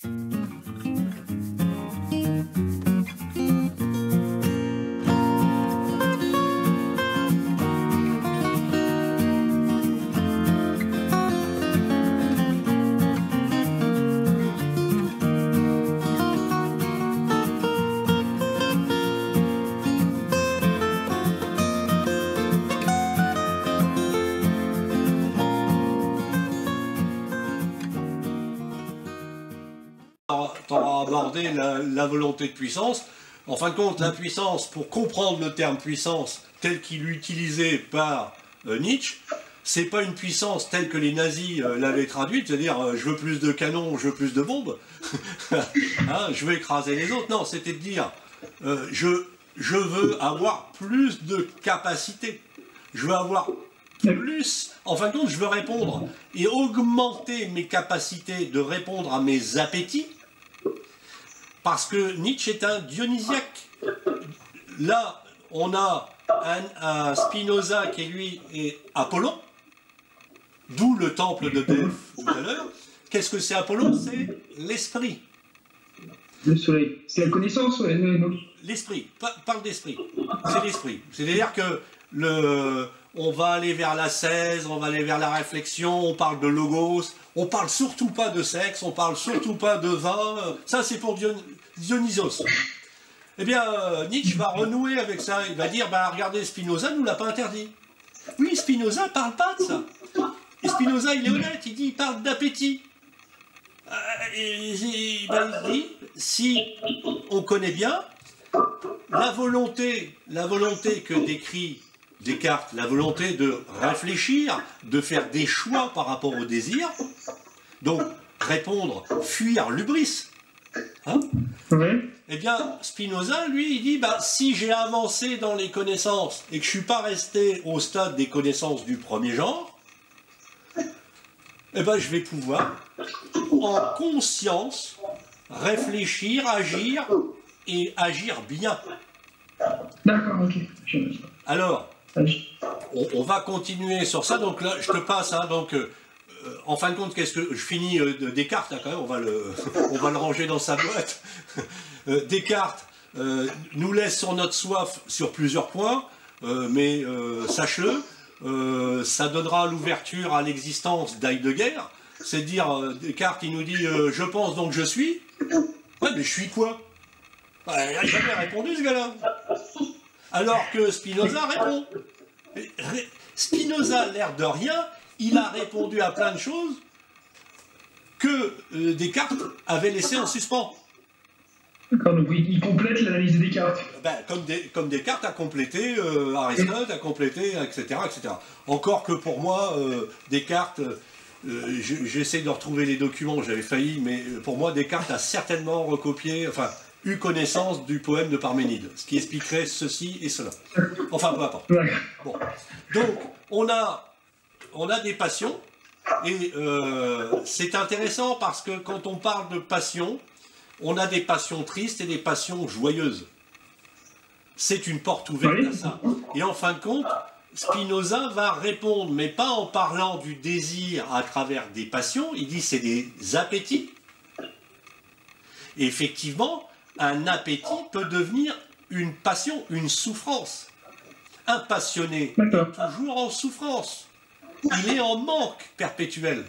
Tu auras abordé la volonté de puissance. En fin de compte, la puissance, pour comprendre le terme puissance tel qu'il est utilisé par Nietzsche, c'est pas une puissance telle que les nazis l'avaient traduite, c'est-à-dire je veux plus de canons, je veux plus de bombes, hein, je veux écraser les autres. Non, c'était de dire je veux avoir plus de capacité, je veux avoir plus, en fin de compte, je veux répondre et augmenter mes capacités de répondre à mes appétits, parce que Nietzsche est un dionysiaque. Là, on a un Spinoza qui, lui, est Apollon, d'où le temple de Delphes tout à l'heure. Qu'est-ce que c'est Apollon? C'est l'esprit. Le soleil. C'est la connaissance, l'esprit, parle d'esprit. C'est l'esprit. C'est-à-dire que on va aller vers l'ascèse, on va aller vers la réflexion, on parle de logos, on parle surtout pas de sexe, on parle surtout pas de vin. Ça, c'est pour Dionysos. Eh bien, Nietzsche va renouer avec ça. Il va dire, bah, regardez, Spinoza nous l'a pas interdit. Oui, Spinoza parle pas de ça. Et Spinoza, il est honnête, il parle d'appétit. Il dit, si on connaît bien, la volonté que décrit Descartes, la volonté de réfléchir, de faire des choix par rapport au désir, donc répondre, fuir l'hubris, hein, oui. Eh bien, Spinoza, lui, il dit, bah, si j'ai avancé dans les connaissances et que je ne suis pas resté au stade des connaissances du premier genre, eh ben, je vais pouvoir, en conscience, réfléchir, agir, et agir bien. D'accord, ok. Alors, on va continuer sur ça. Donc là, je te passe. Hein, donc, en fin de compte, qu'est-ce que je finis Descartes là, quand même. On va le ranger dans sa boîte. Descartes nous laisse sur notre soif sur plusieurs points, mais sache-le, ça donnera l'ouverture à l'existence d'Heidegger. C'est dire, Descartes, il nous dit, je pense donc je suis. Ouais, mais je suis quoi? Il n'a jamais répondu, ce gars-là. Alors que Spinoza répond. Spinoza, l'air de rien, il a répondu à plein de choses que Descartes avait laissé en suspens. D'accord, donc il complète l'analyse de Descartes. Ben, comme Descartes a complété, Aristote a complété, etc., etc. Encore que pour moi, Descartes, j'essaie de retrouver les documents, j'avais failli, mais pour moi, Descartes a certainement recopié, enfin, eu connaissance du poème de Parménide, ce qui expliquerait ceci et cela. Enfin, peu importe. Bon. Donc, on a des passions, et c'est intéressant parce que quand on parle de passion, on a des passions tristes et des passions joyeuses. C'est une porte ouverte à ça. Et en fin de compte, Spinoza va répondre, mais pas en parlant du désir à travers des passions, il dit c'est des appétits. Et effectivement, un appétit peut devenir une passion, une souffrance. Un passionné est toujours en souffrance. Il est en manque perpétuel.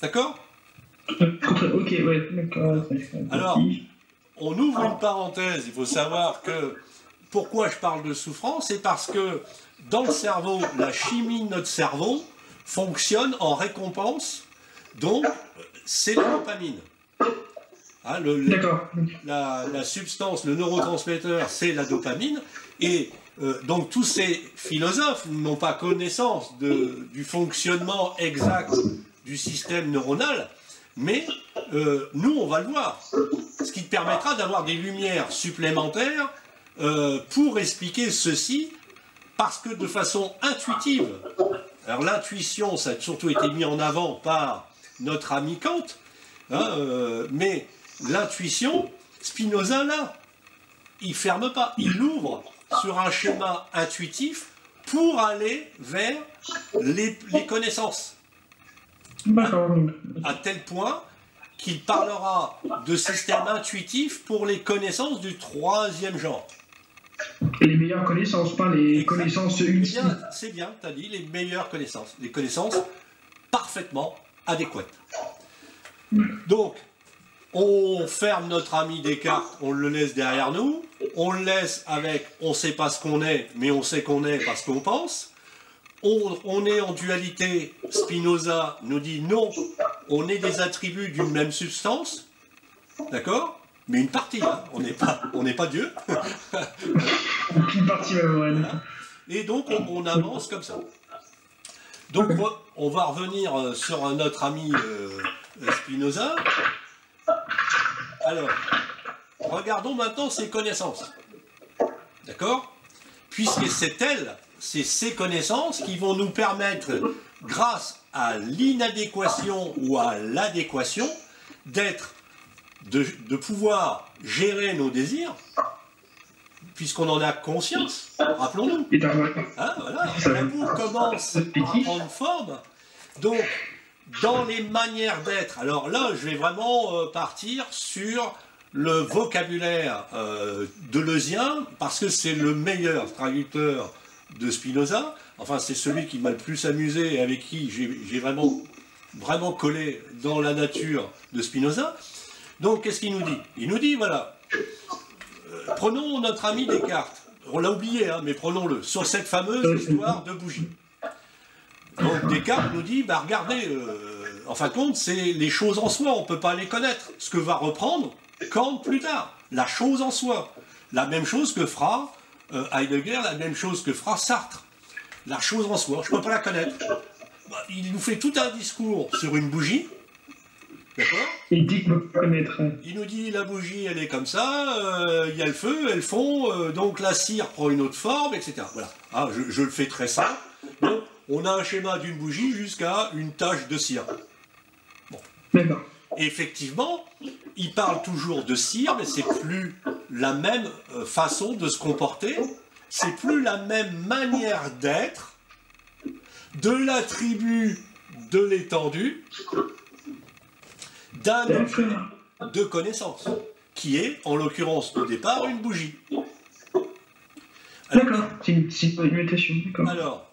D'accord? Ok, ouais, d'accord. Alors, on ouvre une parenthèse. Il faut savoir que pourquoi je parle de souffrance, c'est parce que dans le cerveau, la chimie de notre cerveau fonctionne en récompense. Donc, c'est la dopamine. Hein, la substance, le neurotransmetteur, c'est la dopamine. Et donc tous ces philosophes n'ont pas connaissance du fonctionnement exact du système neuronal, mais nous, on va le voir. Ce qui te permettra d'avoir des lumières supplémentaires pour expliquer ceci, parce que de façon intuitive, alors l'intuition, ça a surtout été mis en avant par notre ami Kant, hein, mais l'intuition, Spinoza, là, il ferme pas, il ouvre sur un schéma intuitif pour aller vers les connaissances. À tel point qu'il parlera de système intuitif pour les connaissances du troisième genre. Les meilleures connaissances, pas les connaissances ultimes. C'est bien, tu as dit, les meilleures connaissances. Les connaissances parfaitement adéquates. Donc, on ferme notre ami Descartes, on le laisse derrière nous, on le laisse avec on ne sait pas ce qu'on est, mais on sait qu'on est parce qu'on pense. On est en dualité, Spinoza nous dit non, on est des attributs d'une même substance, d'accord? Mais une partie, hein. On n'est pas Dieu. Une partie, voilà. Et donc on avance comme ça. Donc on va revenir sur notre ami Spinoza. Alors, regardons maintenant ses connaissances. D'accord? Puisque c'est ces connaissances qui vont nous permettre, grâce à l'inadéquation ou à l'adéquation, de pouvoir gérer nos désirs, puisqu'on en a conscience, rappelons-nous. Hein, voilà, l'amour commence à prendre forme. Donc, dans les manières d'être, alors là, je vais vraiment partir sur le vocabulaire deleuzien, parce que c'est le meilleur traducteur de Spinoza. Enfin, c'est celui qui m'a le plus amusé et avec qui j'ai vraiment collé dans la nature de Spinoza. Donc, qu'est-ce qu'il nous dit? Il nous dit, voilà, prenons notre ami Descartes. On l'a oublié, hein, mais prenons-le, sur cette fameuse histoire de bougie. Donc, Descartes nous dit, bah, regardez, en fin de compte, c'est les choses en soi, on ne peut pas les connaître. Ce que va reprendre Kant plus tard, la chose en soi. La même chose que fera Heidegger, la même chose que fera Sartre. La chose en soi, je ne peux pas la connaître. Bah, il nous fait tout un discours sur une bougie. D'accord? Il dit qu'il peut connaître. Il nous dit la bougie elle est comme ça, il y a le feu, elle fond, donc la cire prend une autre forme, etc. Voilà. Ah, je le fais très simple. Donc on a un schéma d'une bougie jusqu'à une tache de cire. Bon. D'accord. Et effectivement, il parle toujours de cire, mais c'est plus la même façon de se comporter, c'est plus la même manière d'être, de l'attribut de l'étendue, d'un objet de connaissance, qui est, en l'occurrence au départ, une bougie. D'accord, c'est une imitation, d'accord. Alors,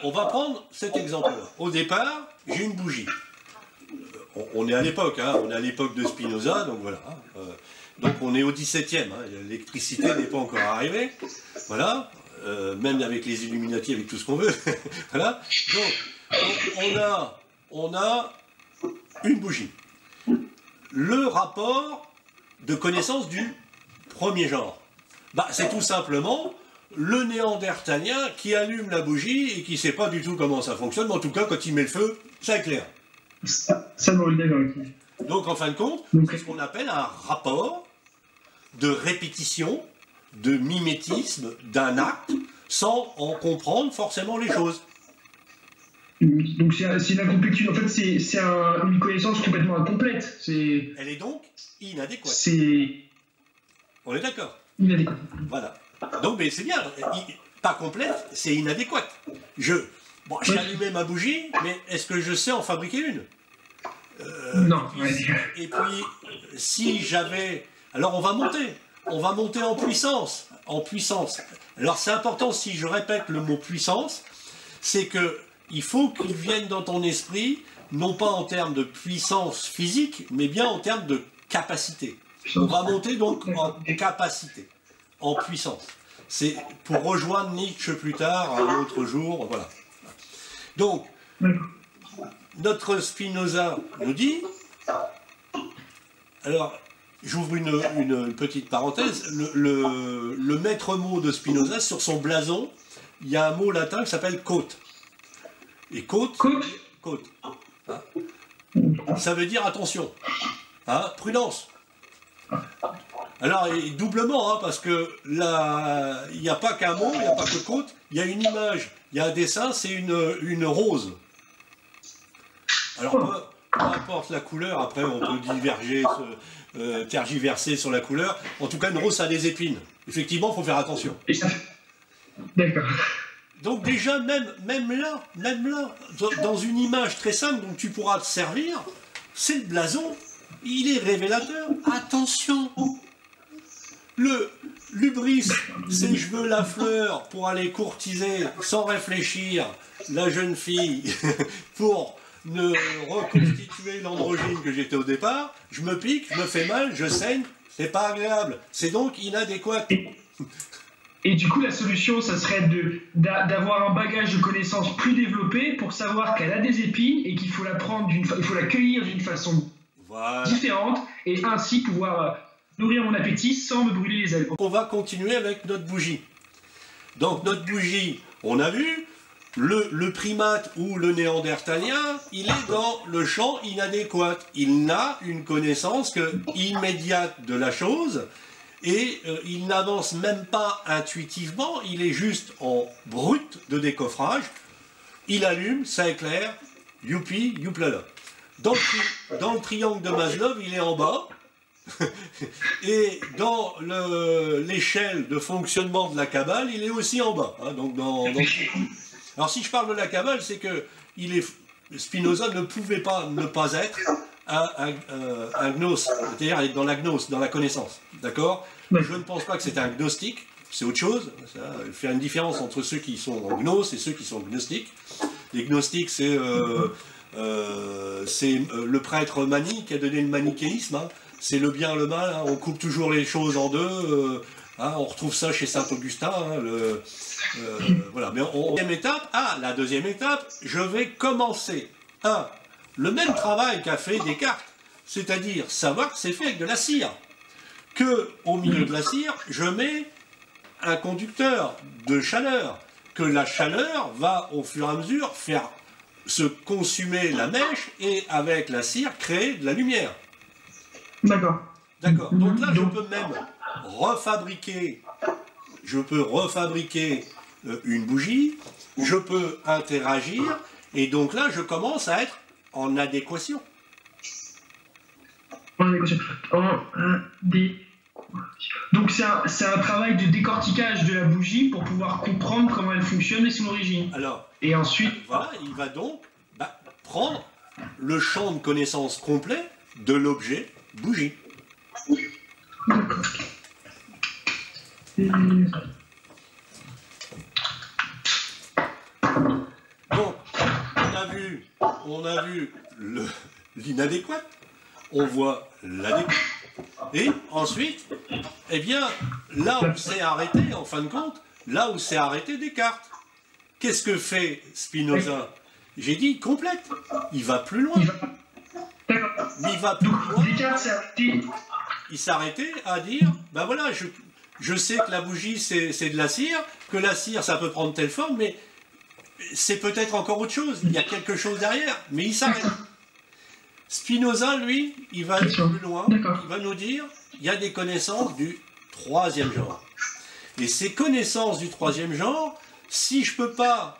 on va prendre cet exemple-là. Au départ, j'ai une bougie. On est à l'époque, hein, on est à l'époque de Spinoza, donc voilà. Donc on est au XVIIe, hein, l'électricité n'est pas encore arrivée, voilà, même avec les Illuminati, avec tout ce qu'on veut, voilà. Donc on a une bougie. Le rapport de connaissance du premier genre, bah, c'est tout simplement le néandertalien qui allume la bougie et qui ne sait pas du tout comment ça fonctionne, mais en tout cas quand il met le feu, ça éclaire. Ça me le Donc en fin de compte, c'est ce qu'on appelle un rapport de répétition, de mimétisme d'un acte, sans en comprendre forcément les choses. Donc c'est une incomplétude, en fait c'est une connaissance complètement incomplète. Elle est donc inadéquate. On est d'accord? Inadéquate. Voilà. Donc mais c'est bien, pas complète, c'est inadéquate. J'ai allumé ma bougie, mais est-ce que je sais en fabriquer une? Non. Et puis, si j'avais... Alors on va monter en puissance. Alors c'est important, si je répète le mot puissance, c'est que il faut qu'il vienne dans ton esprit, non pas en termes de puissance physique, mais bien en termes de capacité. On va monter donc en capacité, en puissance. C'est pour rejoindre Nietzsche plus tard, un autre jour, voilà. Donc, notre Spinoza nous dit, alors j'ouvre une petite parenthèse, le maître mot de Spinoza, sur son blason, il y a un mot latin qui s'appelle côte. Et côte, hein, ça veut dire attention, hein, prudence. Alors, et doublement, hein, parce que là, il n'y a pas qu'un mot, il n'y a pas que côte, il y a une image, il y a un dessin, c'est une rose. Alors, peu importe la couleur, après on peut diverger, tergiverser sur la couleur. En tout cas, une rose, ça a des épines. Effectivement, il faut faire attention. D'accord. Donc déjà, même là, dans une image très simple dont tu pourras te servir, c'est le blason il est révélateur. Attention, le l'hubris, c'est je veux la fleur pour aller courtiser sans réfléchir la jeune fille pour ne reconstituer l'androgyne que j'étais au départ. Je me pique, je me fais mal, je saigne, c'est pas agréable. C'est donc inadéquat. Et du coup, la solution, ça serait d'avoir un bagage de connaissances plus développé pour savoir qu'elle a des épines et qu'il faut la prendre il faut la cueillir d'une façon différente et ainsi pouvoir nourrir mon appétit sans me brûler les ailes. On va continuer avec notre bougie. Donc notre bougie, on a vu, le primate ou le néandertalien, il est dans le champ inadéquat. Il n'a une connaissance que immédiate de la chose et il n'avance même pas intuitivement, il est juste en brut de décoffrage. Il allume, ça éclaire, youpi, youplala. Dans le triangle de Maslow, il est en bas. Et dans l'échelle de fonctionnement de la Kabbale, il est aussi en bas. Hein, donc alors si je parle de la Kabbale, c'est que Spinoza ne pouvait pas ne pas être un gnose, c'est-à-dire dans la gnose, dans la connaissance. D'accord? Je ne pense pas que c'est un gnostique, c'est autre chose. Ça fait une différence entre ceux qui sont en gnose et ceux qui sont gnostiques. Les gnostiques, c'est le prêtre Mani qui a donné le manichéisme. Hein. C'est le bien, le mal, hein. On coupe toujours les choses en deux. Hein, on retrouve ça chez Saint-Augustin. Hein, voilà. Mais la deuxième étape, je vais commencer le même travail qu'a fait Descartes, c'est-à-dire savoir que c'est fait avec de la cire. Que au milieu de la cire, je mets un conducteur de chaleur, que la chaleur va au fur et à mesure faire se consumer la mèche et avec la cire créer de la lumière. D'accord. D'accord. Donc là, je peux même refabriquer, une bougie, je peux interagir, et donc là, je commence à être en adéquation. Donc c'est un travail de décortiquage de la bougie pour pouvoir comprendre comment elle fonctionne et son origine. Alors, et ensuite, voilà, il va donc prendre le champ de connaissance complet de l'objet bougie. Donc, on a vu l'inadéquat, on voit l'adéquat. Et ensuite, eh bien, là où c'est arrêté, en fin de compte, là où c'est arrêté Descartes. Qu'est-ce que fait Spinoza? J'ai dit, il complète. Il va plus loin. Mais il va plus loin. Il s'est arrêté à dire, ben voilà, je sais que la bougie, c'est de la cire, que la cire, ça peut prendre telle forme, mais c'est peut-être encore autre chose. Il y a quelque chose derrière, mais il s'arrête. Spinoza, lui, il va aller plus loin, il va nous dire, il y a des connaissances du troisième genre. Et ces connaissances du troisième genre, si je ne peux pas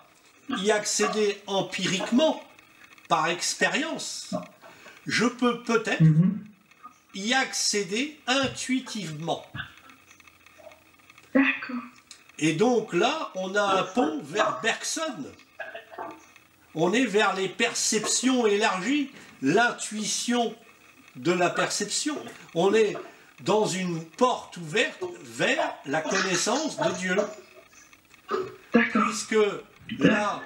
y accéder empiriquement, par expérience, je peux peut-être y accéder intuitivement. D'accord. Et donc là, on a un pont vers Bergson. On est vers les perceptions élargies, l'intuition de la perception. On est dans une porte ouverte vers la connaissance de Dieu. Puisque là,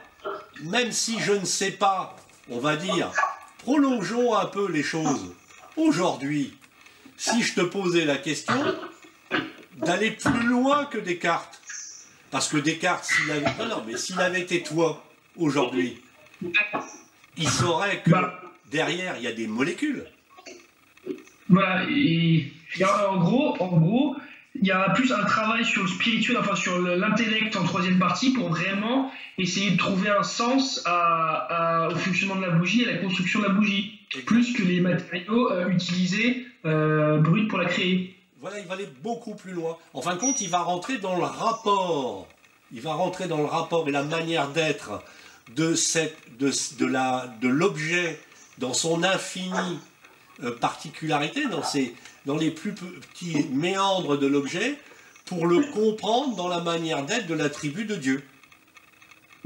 même si je ne sais pas, on va dire, prolongeons un peu les choses. Aujourd'hui, si je te posais la question d'aller plus loin que Descartes, parce que Descartes, s'il avait été toi aujourd'hui, il saurait que derrière, il y a des molécules. Voilà, et en gros, il y a plus un travail sur le spirituel, enfin sur l'intellect en troisième partie pour vraiment essayer de trouver un sens au fonctionnement de la bougie et à la construction de la bougie, plus que les matériaux utilisés bruts pour la créer. Voilà, il va aller beaucoup plus loin. En fin de compte, il va rentrer dans le rapport. Il va rentrer dans le rapport et la manière d'être de l'objet dans son infinie particularité, dans les plus petits méandres de l'objet, pour le comprendre dans la manière d'être de l'attribut de Dieu.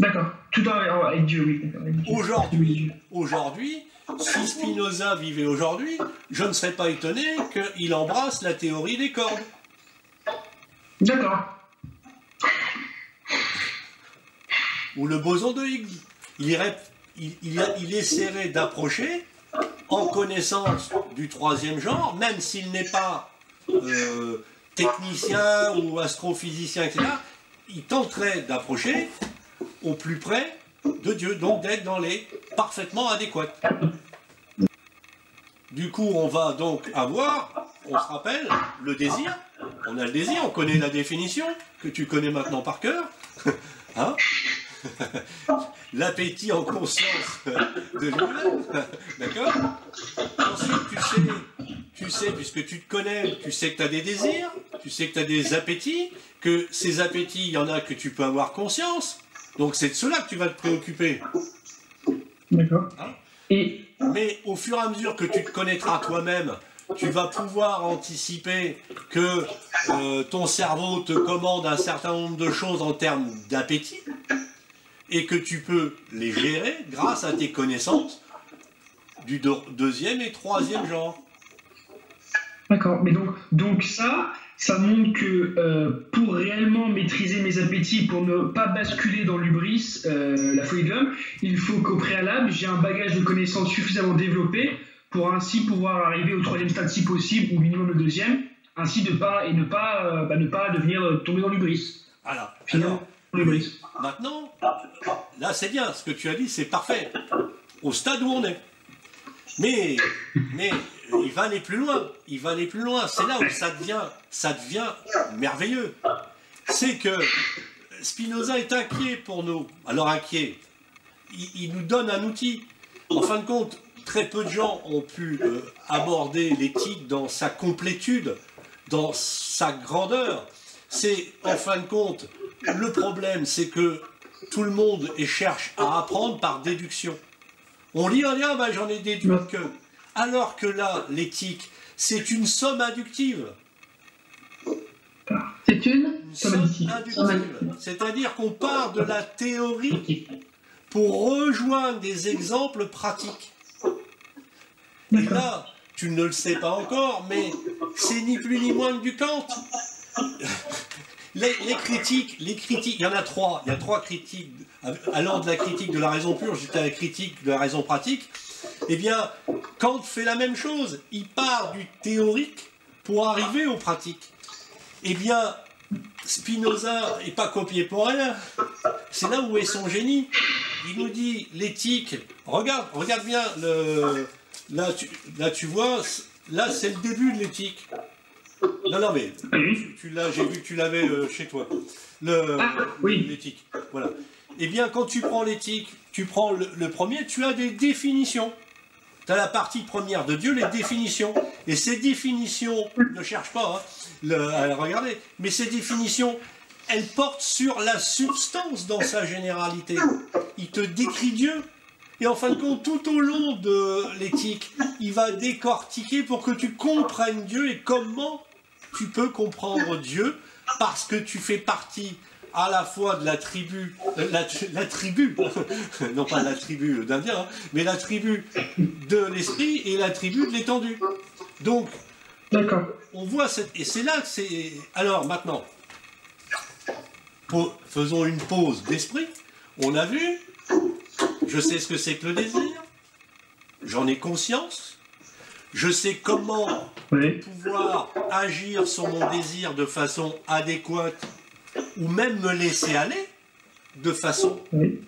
D'accord. Tout avec Dieu, oui. Aujourd'hui, si Spinoza vivait aujourd'hui, je ne serais pas étonné qu'il embrasse la théorie des cordes. D'accord. Ou le boson de Higgs. Il essaierait d'approcher en connaissance du troisième genre, même s'il n'est pas technicien ou astrophysicien, etc., il tenterait d'approcher au plus près de Dieu, donc d'être dans les parfaitement adéquats. Du coup, on va donc avoir, on se rappelle, le désir. On a le désir, on connaît la définition, que tu connais maintenant par cœur. Hein? L'appétit en conscience de lui-même. D'accord? Ensuite, tu sais, puisque tu te connais, tu sais que tu as des désirs, tu sais que tu as des appétits, que ces appétits, il y en a que tu peux avoir conscience. Donc c'est de cela que tu vas te préoccuper. D'accord. Hein? Et... Mais au fur et à mesure que tu te connaîtras toi-même, tu vas pouvoir anticiper que ton cerveau te commande un certain nombre de choses en termes d'appétit et que tu peux les gérer grâce à tes connaissances du deuxième et troisième genre. D'accord, mais donc ça montre que pour réellement maîtriser mes appétits, pour ne pas basculer dans l'hubris, la folie de l'homme, il faut qu'au préalable, j'ai un bagage de connaissances suffisamment développé pour ainsi pouvoir arriver au troisième stade si possible, ou minimum le deuxième, ainsi ne pas devenir tomber dans l'hubris. Alors, l'hubris. Maintenant, là c'est bien, ce que tu as dit, c'est parfait, au stade où on est. Mais il va aller plus loin, c'est là où ça devient merveilleux. C'est que Spinoza est inquiet pour nous. Alors inquiet, il nous donne un outil. En fin de compte, très peu de gens ont pu aborder l'éthique dans sa complétude, dans sa grandeur. C'est, en fin de compte, le problème, c'est que tout le monde cherche à apprendre par déduction. On lit, j'en ai déduit que... Alors que là, l'éthique, c'est une somme inductive. C'est une somme inductive. C'est-à-dire qu'on part de la théorie pour rejoindre des exemples pratiques. Et là, tu ne le sais pas encore, mais c'est ni plus ni moins que du Kant. Les critiques, il y en a trois. Il y a trois critiques. Allant de la critique de la raison pure jusqu'à la critique de la raison pratique. Eh bien, Kant fait la même chose. Il part du théorique pour arriver au pratique. Eh bien, Spinoza n'est pas copié pour rien. C'est là où est son génie. Il nous dit l'éthique. Regarde bien. Là, tu vois, là, c'est le début de l'éthique. Non, mais j'ai vu que tu l'avais chez toi. L'éthique. Voilà. Eh bien, quand tu prends l'éthique, tu prends le premier, tu as des définitions. Tu as la partie première de Dieu, les définitions. Et ces définitions, ne cherche pas à regarder, mais ces définitions, elles portent sur la substance dans sa généralité. Il te décrit Dieu. Et en fin de compte, tout au long de l'éthique, il va décortiquer pour que tu comprennes Dieu et comment tu peux comprendre Dieu, parce que tu fais partie à la fois de la tribu, non pas la tribu d'Indiens, mais la tribu de l'esprit et la tribu de l'étendue. Donc, on voit et c'est là que c'est... Alors maintenant, faisons une pause d'esprit. On a vu, je sais ce que c'est que le désir, j'en ai conscience, je sais comment pouvoir agir sur mon désir de façon adéquate ou même me laisser aller de façon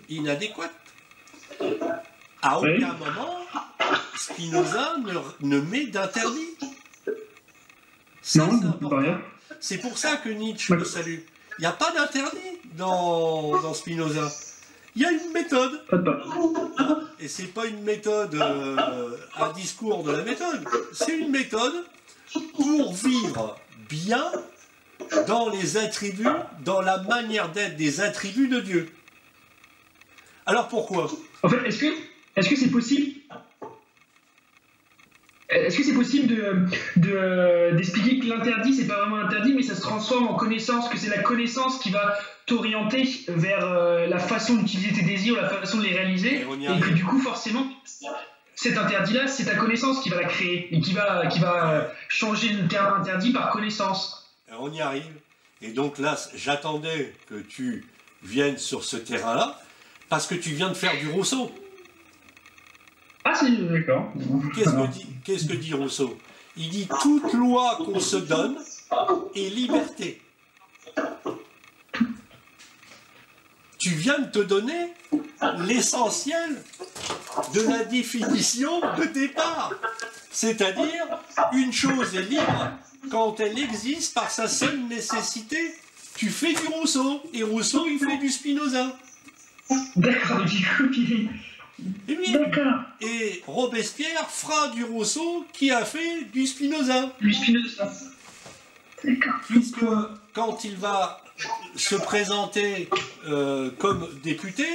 inadéquate. À aucun moment, Spinoza ne met d'interdit. C'est pour ça que Nietzsche le salue. Il n'y a pas d'interdit dans Spinoza. Il y a une méthode. Et c'est pas une méthode, un discours de la méthode. C'est une méthode pour vivre bien dans les attributs, dans la manière d'être des attributs de Dieu. Alors pourquoi? En fait, est-ce que c'est possible? Est-ce que c'est possible d'expliquer que l'interdit, c'est pas vraiment interdit, mais ça se transforme en connaissance, que c'est la connaissance qui va t'orienter vers la façon d'utiliser tes désirs, la façon de les réaliser, et que du coup, forcément, cet interdit-là, c'est ta connaissance qui va la créer, et qui va changer le terme interdit par connaissance. On y arrive. Et donc là, j'attendais que tu viennes sur ce terrain-là, parce que tu viens de faire du Rousseau. Ah si, d'accord. Qu'est-ce que dit Rousseau? Il dit « toute loi qu'on se donne est liberté ». Tu viens de te donner l'essentiel de la définition de départ. C'est-à-dire, une chose est libre quand elle existe par sa seule nécessité. Tu fais du Rousseau, et Rousseau, il fait du Spinoza. D'accord, du coup, d'accord. Et Robespierre fera du Rousseau qui a fait du Spinoza. Du Spinoza. D'accord. Puisque quand il va se présenter comme député,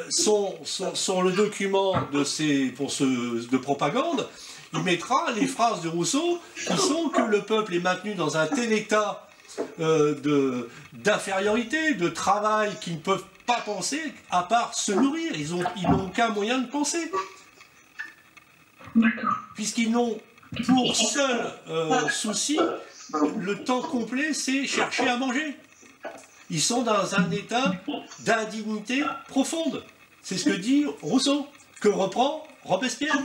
sur le document de propagande, il mettra les phrases de Rousseau qui sont que le peuple est maintenu dans un tel état d'infériorité, de travail qu'ils ne peuvent pas penser à part se nourrir. Ils n'ont aucun moyen de penser. Puisqu'ils n'ont pour seul souci, le temps complet, c'est chercher à manger. Ils sont dans un état d'indignité profonde. C'est ce que dit Rousseau, que reprend Robespierre.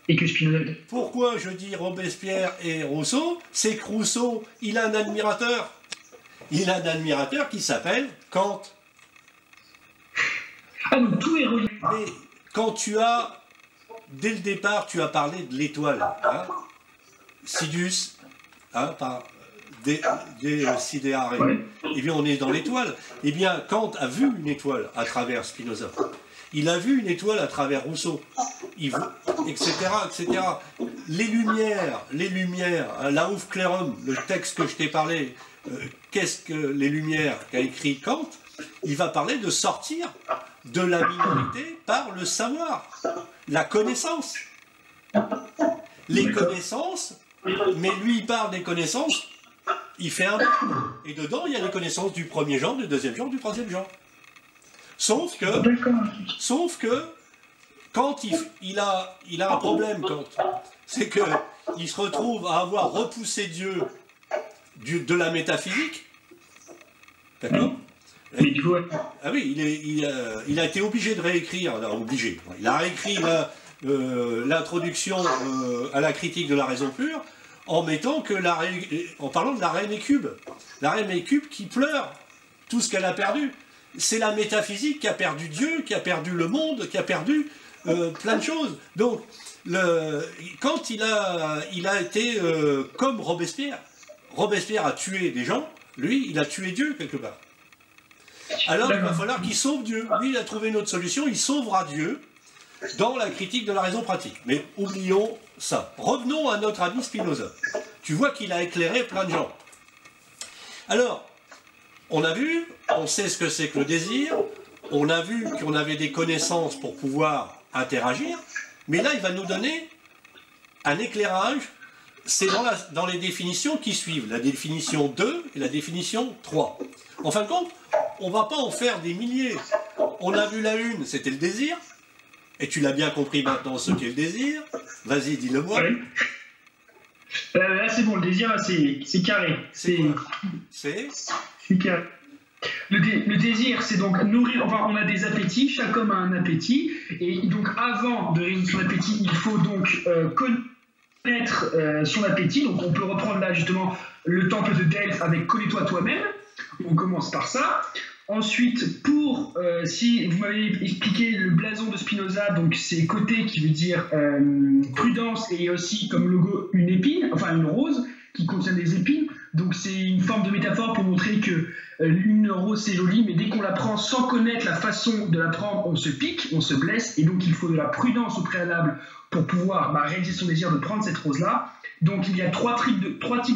Et que Spinoza. Pourquoi je dis Robespierre et Rousseau? C'est que Rousseau, il a un admirateur. Il a un admirateur qui s'appelle Kant. Ah, donc tout est relié. Mais quand dès le départ, tu as parlé de l'étoile, hein, Sidus, hein, par des Sideare. Ouais. Eh bien, on est dans l'étoile. Eh bien, Kant a vu une étoile à travers Spinoza. Il a vu une étoile à travers Rousseau, etc., etc. Les lumières, hein, l'Aufklärung, le texte que je t'ai parlé, qu'est-ce que les Lumières qu'a écrit Kant? Il va parler de sortir de la minorité par le savoir, la connaissance. Les connaissances, mais lui il parle des connaissances, il fait un monde. Et dedans il y a les connaissances du premier genre, du deuxième genre, du troisième genre. Sauf que quand il a un problème, Kant, c'est qu'il se retrouve à avoir repoussé Dieu de la métaphysique. D'accord? Ah oui, il a été obligé de réécrire, il a réécrit l'introduction à la critique de la raison pure en parlant de la reine écube. La reine écube qui pleure tout ce qu'elle a perdu. C'est la métaphysique qui a perdu Dieu, qui a perdu le monde, qui a perdu plein de choses. Donc, quand il a été comme Robespierre, Robespierre a tué des gens, lui, il a tué Dieu quelque part. Alors, il va falloir qu'il sauve Dieu. Lui, il a trouvé une autre solution, il sauvera Dieu dans la critique de la raison pratique. Mais oublions ça. Revenons à notre ami Spinoza. Tu vois qu'il a éclairé plein de gens. Alors, on sait ce que c'est que le désir, on a vu qu'on avait des connaissances pour pouvoir interagir, mais là, il va nous donner un éclairage. C'est dans les définitions qui suivent, la définition 2 et la définition 3. En fin de compte, on ne va pas en faire des milliers. On a vu la une, c'était le désir, et tu l'as bien compris maintenant ce qu'est le désir. Vas-y, dis-le-moi. Oui. Là, c'est bon, le désir, là, c'est carré. C'est carré. Le désir, c'est donc nourrir, enfin on a des appétits, chaque homme a un appétit, et donc avant de résoudre son appétit, il faut donc connaître son appétit, donc on peut reprendre là justement le temple de Delphes avec connais-toi toi-même, on commence par ça. Ensuite, si vous m'avez expliqué le blason de Spinoza, donc c'est côté qui veut dire prudence, et aussi comme logo une épine, enfin une rose qui contient des épines. Donc c'est une forme de métaphore pour montrer que une rose c'est joli, mais dès qu'on la prend sans connaître la façon de la prendre, on se pique, on se blesse, et donc il faut de la prudence au préalable pour pouvoir réaliser son désir de prendre cette rose-là. Donc il y a trois types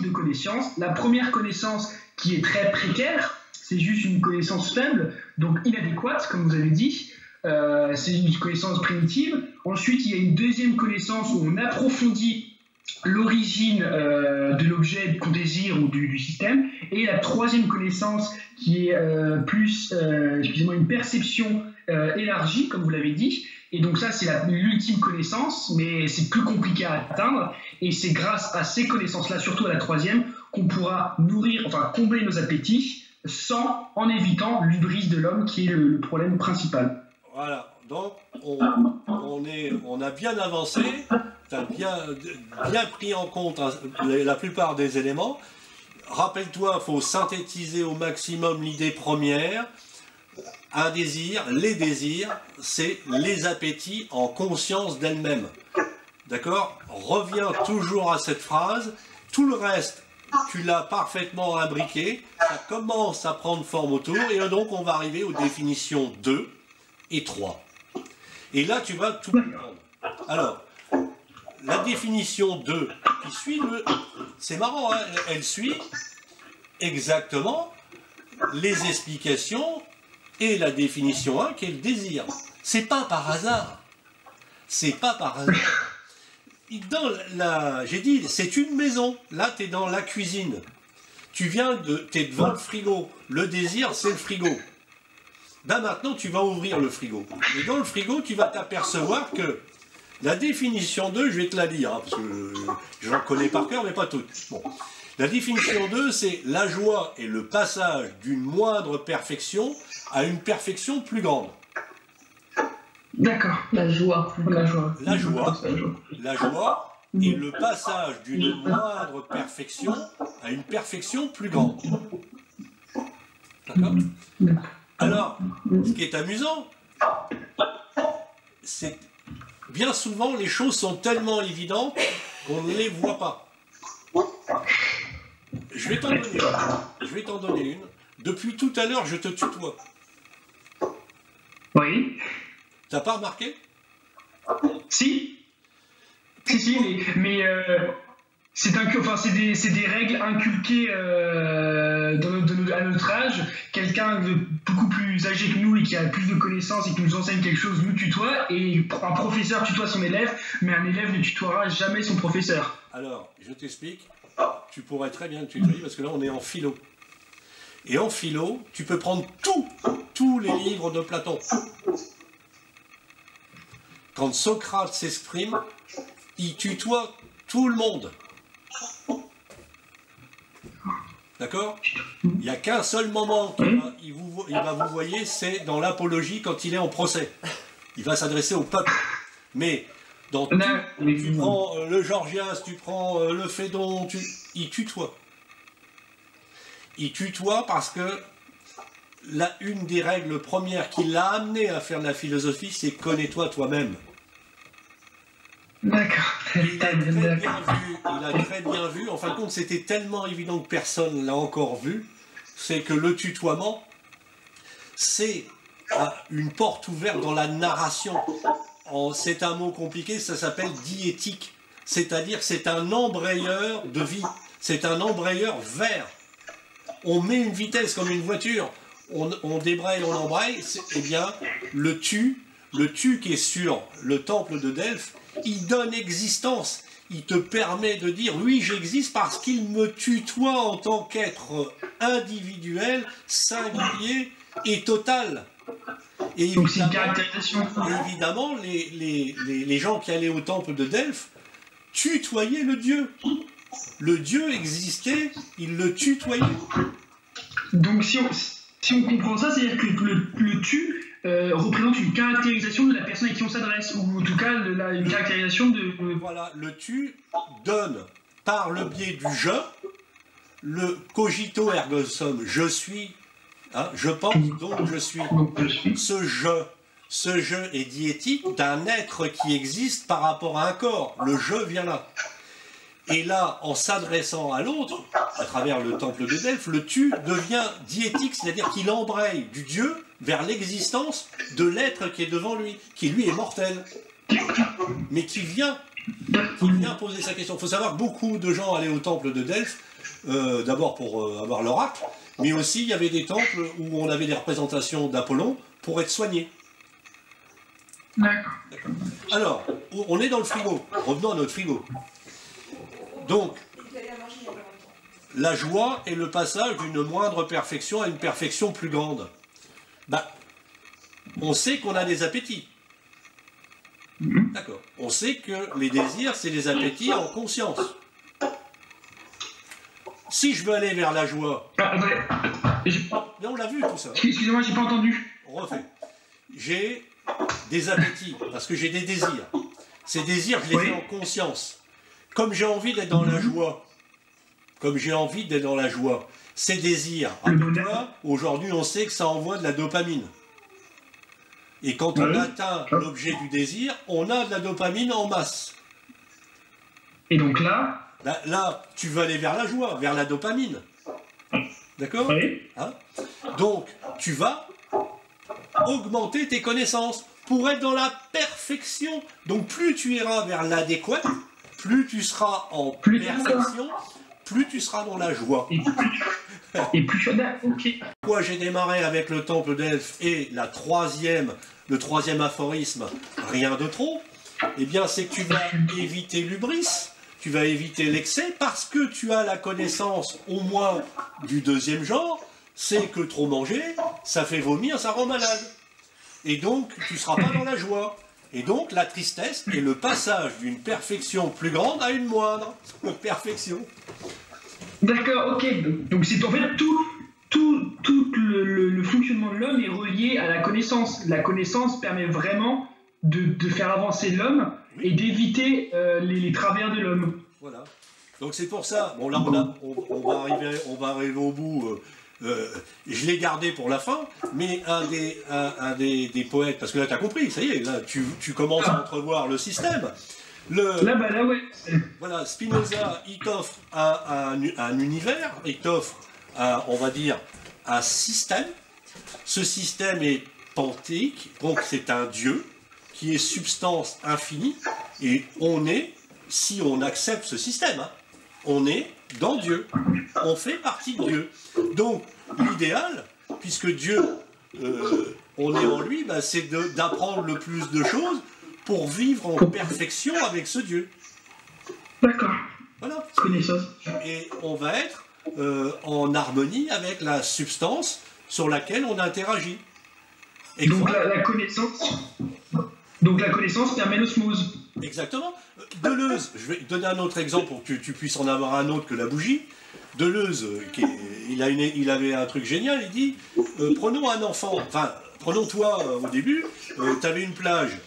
de connaissances. La première connaissance qui est très précaire, c'est juste une connaissance faible, donc inadéquate, comme vous avez dit. C'est une connaissance primitive. Ensuite, il y a une deuxième connaissance où on approfondit l'origine de l'objet qu'on désire ou du système. Et la troisième connaissance qui est excusez-moi, une perception élargie, comme vous l'avez dit. Et donc ça, c'est l'ultime connaissance, mais c'est plus compliqué à atteindre. Et c'est grâce à ces connaissances-là, surtout à la troisième, qu'on pourra combler nos appétits en évitant l'hubris de l'homme qui est le problème principal. Voilà, donc on a bien avancé, tu as bien pris en compte la plupart des éléments. Rappelle-toi, il faut synthétiser au maximum l'idée première. Un désir, les désirs, c'est les appétits en conscience d'elle-même. D'accord? Reviens toujours à cette phrase. Tout le reste, tu l'as parfaitement imbriqué. Ça commence à prendre forme autour. Et donc, on va arriver aux définitions 2 et 3. Et là, tu vas tout comprendre. Alors, la définition 2 qui suit c'est marrant, hein, elle suit exactement les explications et la définition 1 qui est le désir. C'est pas par hasard. C'est pas par hasard. J'ai dit, c'est une maison. Là, tu es dans la cuisine. Tu es devant le frigo. Le désir, c'est le frigo. Ben maintenant, tu vas ouvrir le frigo. Et dans le frigo, tu vas t'apercevoir que la définition 2, je vais te la lire, hein, parce que j'en connais par cœur, mais pas toutes. Bon. La définition 2, c'est la joie est le passage d'une moindre perfection à une perfection plus grande. D'accord. La joie. La joie est le passage d'une moindre perfection à une perfection plus grande. D'accord? Alors, ce qui est amusant, c'est bien souvent les choses sont tellement évidentes qu'on ne les voit pas. Je vais t'en donner une. Depuis tout à l'heure, je te tutoie. Oui. T'as pas remarqué? Si, mais c'est des règles inculquées à notre âge. Quelqu'un de beaucoup plus âgé que nous et qui a plus de connaissances et qui nous enseigne quelque chose nous tutoie, et un professeur tutoie son élève, mais un élève ne tutoiera jamais son professeur. Alors, je t'explique. Tu pourrais très bien le tutoyer parce que là, on est en philo. Et en philo, tu peux prendre tous les livres de Platon. Quand Socrate s'exprime, il tutoie tout le monde. D'accord? Il n'y a qu'un seul moment il va vous voyer, c'est dans l'apologie quand il est en procès. Il va s'adresser au peuple. Mais dans tout, tu prends le Gorgias, tu prends le Phédon, il tutoie. Il tutoie parce que une des règles premières qui l'a amené à faire de la philosophie, c'est connais-toi toi-même. D'accord. Il a très bien vu, en fin de compte, c'était tellement évident que personne ne l'a encore vu, c'est que le tutoiement, c'est une porte ouverte dans la narration. C'est un mot compliqué, ça s'appelle diétique, c'est-à-dire c'est un embrayeur de vie, c'est un embrayeur vers. On met une vitesse comme une voiture, on débraye, on embraye, eh bien le tu qui est sur le temple de Delphes, il donne existence, il te permet de dire oui j'existe parce qu'il me tutoie en tant qu'être individuel, singulier et total. Et donc c'est une caractérisation. Évidemment, les gens qui allaient au temple de Delphes tutoyaient le dieu. Le dieu existait, ils le tutoyaient. Donc si on comprend ça, c'est-à-dire que le tu représente une caractérisation de la personne à qui on s'adresse, ou en tout cas une caractérisation de... Voilà, le tu donne, par le biais du je, le cogito ergo sum, je suis, hein, je pense donc je suis. Ce je est diétique d'un être qui existe par rapport à un corps, le je vient là. Et là, en s'adressant à l'autre, à travers le temple de Delphes, le tu devient diétique, c'est-à-dire qu'il embraye du Dieu vers l'existence de l'être qui est devant lui, qui lui est mortel, mais qui vient poser sa question. Il faut savoir que beaucoup de gens allaient au temple de Delphes, d'abord pour avoir l'oracle, mais aussi il y avait des temples où on avait des représentations d'Apollon pour être soignés. D'accord. Alors, on est dans le frigo. Revenons à notre frigo. Donc, la joie est le passage d'une moindre perfection à une perfection plus grande. Bah, on sait qu'on a des appétits. D'accord. On sait que les désirs, c'est des appétits en conscience. Si je veux aller vers la joie... Mais on l'a vu tout ça. Excusez-moi, j'ai pas entendu. On refait. J'ai des appétits, parce que j'ai des désirs. Ces désirs, je les ai en conscience. Comme j'ai envie d'être dans la joie, ces désirs, rappelle-toi, aujourd'hui on sait que ça envoie de la dopamine. Et quand on atteint l'objet du désir, on a de la dopamine en masse. Et donc là... Là, tu veux aller vers la joie, vers la dopamine. D'accord? Oui. Hein? Donc, tu vas augmenter tes connaissances pour être dans la perfection. Donc, plus tu iras vers l'adéquat, plus tu seras en perfection, plus tu seras dans la joie. Et plus tu as... Ok. Pourquoi j'ai démarré avec le temple d'Elphes et le troisième aphorisme, rien de trop, eh bien, c'est que tu vas éviter l'hubris. Tu vas éviter l'excès parce que tu as la connaissance au moins du deuxième genre, c'est que trop manger, ça fait vomir, ça rend malade. Et donc, tu ne seras pas dans la joie. Et donc, la tristesse est le passage d'une perfection plus grande à une moindre perfection. D'accord, ok. Donc, c'est en fait tout le fonctionnement de l'homme est relié à la connaissance. La connaissance permet vraiment de faire avancer l'homme et d'éviter les travers de l'homme. Voilà. Donc c'est pour ça, bon là on va arriver au bout, je l'ai gardé pour la fin, mais un des poètes, parce que là tu as compris, ça y est, là tu commences à entrevoir le système. Là, ouais. Voilà, Spinoza, il t'offre un univers, il t'offre, on va dire, un système. Ce système est panthéique, donc c'est un dieu, qui est substance infinie, et on est, si on accepte ce système, hein, on est dans Dieu, on fait partie de Dieu. Donc l'idéal, puisque Dieu, on est en lui, bah, c'est d'apprendre le plus de choses pour vivre en perfection avec ce Dieu. D'accord. Voilà. Connaissance. Et on va être en harmonie avec la substance sur laquelle on interagit. Et donc la connaissance... Donc la connaissance permet l'osmose. Exactement. Deleuze, je vais donner un autre exemple pour que tu puisses en avoir un autre que la bougie. Deleuze, il avait un truc génial, il dit, prenons un enfant, enfin, prenons toi au début, tu avais une plage,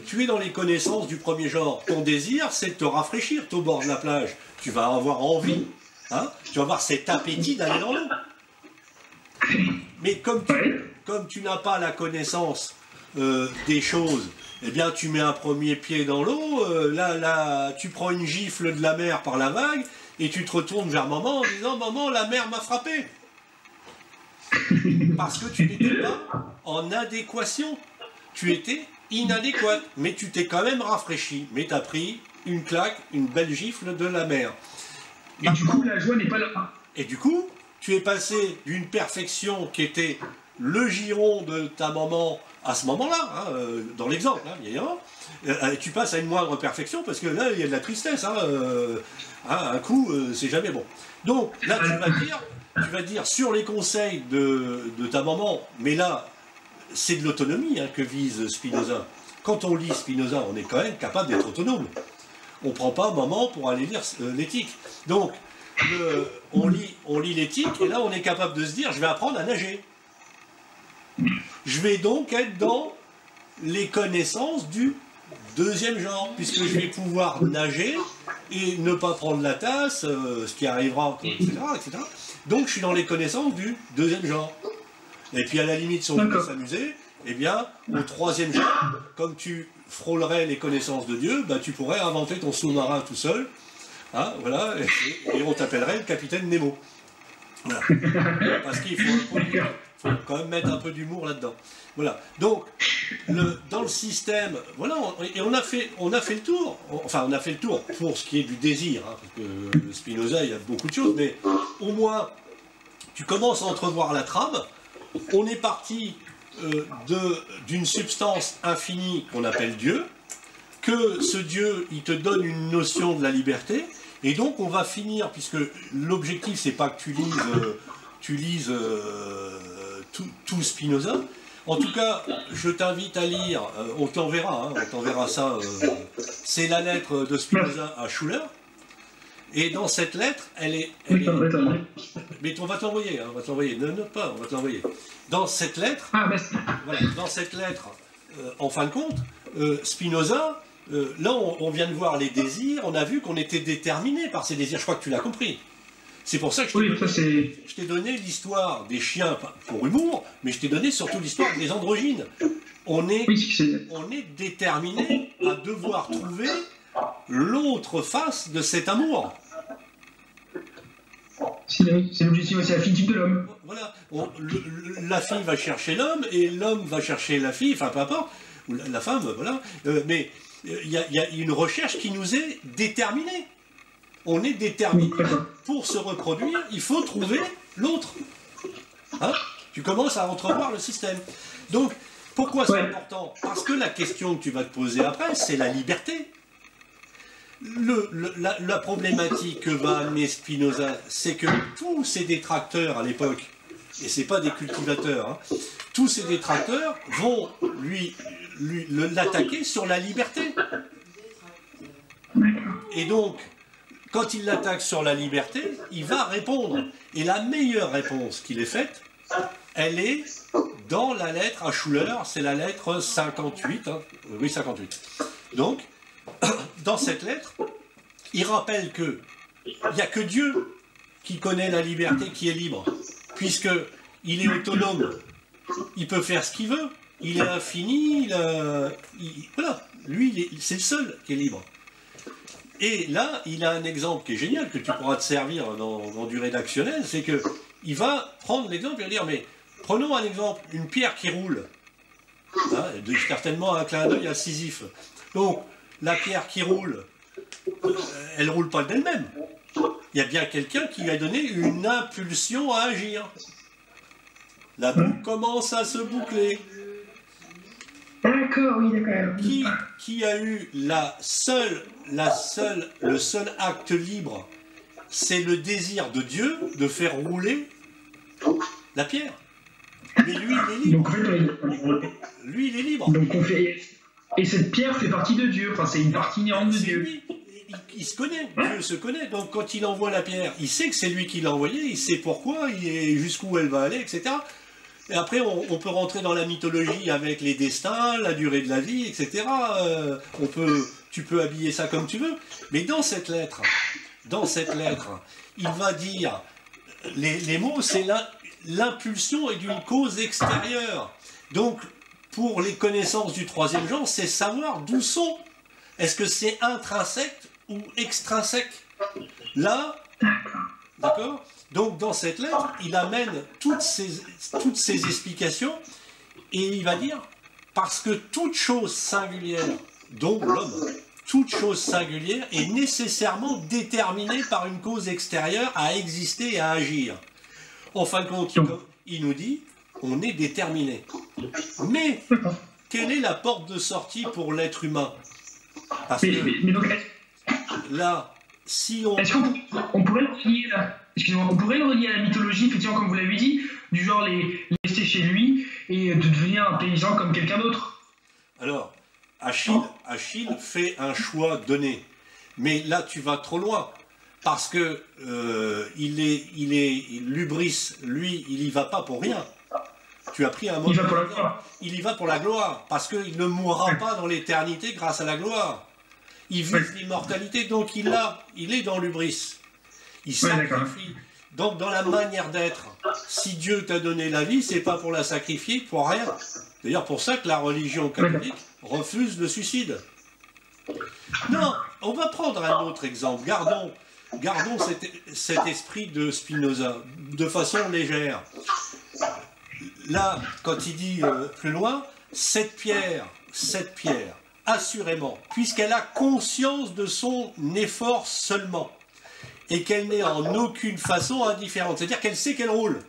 tu es dans les connaissances du premier genre, ton désir c'est de te rafraîchir au bord de la plage, tu vas avoir envie, hein, tu vas avoir cet appétit d'aller dans l'eau. Mais comme tu n'as pas la connaissance des choses, eh bien tu mets un premier pied dans l'eau, là tu prends une gifle de la mer par la vague, et tu te retournes vers maman en disant « Maman, la mer m'a frappé !» Parce que tu n'étais pas en adéquation, tu étais inadéquate, mais tu t'es quand même rafraîchi, mais tu as pris une claque, une belle gifle de la mer. Et du coup, la joie n'est pas là. Et du coup, tu es passé d'une perfection qui était le giron de ta maman à ce moment-là, hein, dans l'exemple, hein, évidemment, tu passes à une moindre perfection parce que là, il y a de la tristesse. Hein, un coup, c'est jamais bon. Donc là, tu vas dire sur les conseils de ta maman, mais là, c'est de l'autonomie hein, que vise Spinoza. Quand on lit Spinoza, on est quand même capable d'être autonome. On ne prend pas maman pour aller lire l'éthique. Donc, on lit l'éthique et là, on est capable de se dire, je vais apprendre à nager. Je vais donc être dans les connaissances du deuxième genre, puisque je vais pouvoir nager et ne pas prendre la tasse, ce qui arrivera, etc., etc. Donc je suis dans les connaissances du deuxième genre. Et puis à la limite, si on veut s'amuser, eh bien, au troisième genre, comme tu frôlerais les connaissances de Dieu, bah, tu pourrais inventer ton sous-marin tout seul, hein, voilà, et on t'appellerait le capitaine Nemo. Voilà. Parce qu'il faut quand même mettre un peu d'humour là-dedans. Voilà. Donc, dans le système, voilà, et on a fait le tour. Enfin, on a fait le tour pour ce qui est du désir, hein, parce que Spinoza, il y a beaucoup de choses, mais au moins, tu commences à entrevoir la trame. On est parti d'une substance infinie qu'on appelle Dieu. que ce Dieu, il te donne une notion de la liberté, et donc on va finir, puisque l'objectif, c'est pas que tu lises tout Spinoza. En tout cas, je t'invite à lire, on t'enverra ça, c'est la lettre de Spinoza à Schuller, et dans cette lettre, mais on va t'envoyer, ne note pas, on va te l'envoyer. Dans cette lettre, en fin de compte, Spinoza, là on vient de voir les désirs, on a vu qu'on était déterminé par ces désirs, je crois que tu l'as compris. C'est pour ça que je t'ai donné l'histoire des chiens pour humour, mais je t'ai donné surtout l'histoire des androgynes. On est déterminé à devoir trouver l'autre face de cet amour. C'est l'objectif, c'est la fille de l'homme. Voilà, la fille va chercher l'homme et l'homme va chercher la fille, enfin peu importe, ou la femme, voilà. Mais il y a une recherche qui nous est déterminée. On est déterminé. Pour se reproduire, il faut trouver l'autre. Hein? Tu commences à entrevoir le système. Donc, pourquoi c'est important? Parce que la question que tu vas te poser après, c'est la liberté. La problématique que va amener Spinoza, c'est que tous ces détracteurs à l'époque, et c'est pas des cultivateurs, hein, tous ces détracteurs vont l'attaquer sur la liberté. Et donc, quand il l'attaque sur la liberté, il va répondre. Et la meilleure réponse qu'il ait faite, elle est dans la lettre à Schuller, c'est la lettre 58. Hein, oui, 58. Donc, dans cette lettre, il rappelle qu'il n'y a que Dieu qui connaît la liberté, qui est libre, puisqu'il est autonome, il peut faire ce qu'il veut, il est infini, voilà, lui, c'est le seul qui est libre. Et là, il a un exemple qui est génial, que tu pourras te servir dans du rédactionnel, c'est qu'il va prendre l'exemple et dire, mais prenons un exemple, une pierre qui roule, hein, certainement un clin d'œil à Sisyphe. Donc, la pierre qui roule, elle ne roule pas d'elle-même. Il y a bien quelqu'un qui lui a donné une impulsion à agir. La boucle commence à se boucler. D'accord, oui, d'accord. Qui a eu le seul acte libre, c'est le désir de Dieu de faire rouler la pierre. Mais lui, il est libre. Lui, il est libre. Donc on fait... Et cette pierre fait partie de Dieu, enfin c'est une partie inhérente de Dieu. Lui, il se connaît, Dieu se connaît, donc quand il envoie la pierre, il sait que c'est lui qui l'a envoyée, il sait pourquoi, jusqu'où elle va aller, etc. Et après, on peut rentrer dans la mythologie avec les destins, la durée de la vie, etc. Tu peux habiller ça comme tu veux. Mais dans cette lettre, il va dire, les mots, c'est l'impulsion est d'une cause extérieure. Donc, pour les connaissances du troisième genre, c'est savoir d'où sont. Est-ce que c'est intrinsèque ou extrinsèque? Là, d'accord? Donc dans cette lettre, il amène toutes ces explications et il va dire, parce que toute chose singulière, dont l'homme, toute chose singulière est nécessairement déterminée par une cause extérieure à exister et à agir. En fin de compte, il nous dit, on est déterminé. Mais quelle est la porte de sortie pour l'être humain? Parce que donc, là, si on... Est-ce qu'on pourrait le relier là? Excusez-moi, on pourrait le relier à la mythologie, effectivement, comme vous l'avez dit, du genre les laisser chez lui et de devenir un paysan comme quelqu'un d'autre? Alors, Achille fait un choix donné. Mais là, tu vas trop loin. Parce que il est l'hubris, lui, il y va pas pour rien. Tu as pris un mot. Il va pour la gloire. Il y va pour la gloire, parce qu'il ne mourra pas dans l'éternité grâce à la gloire. Il vise l'immortalité, donc il est dans l'hubris. Il sacrifie. Donc dans la manière d'être, si Dieu t'a donné la vie, c'est pas pour la sacrifier, pour rien. D'ailleurs, pour ça que la religion catholique refuse le suicide. Non, on va prendre un autre exemple. Gardons cet esprit de Spinoza de façon légère. Là, quand il dit plus loin, cette pierre, assurément, puisqu'elle a conscience de son effort seulement, et qu'elle n'est en aucune façon indifférente, c'est-à-dire qu'elle sait qu'elle roule.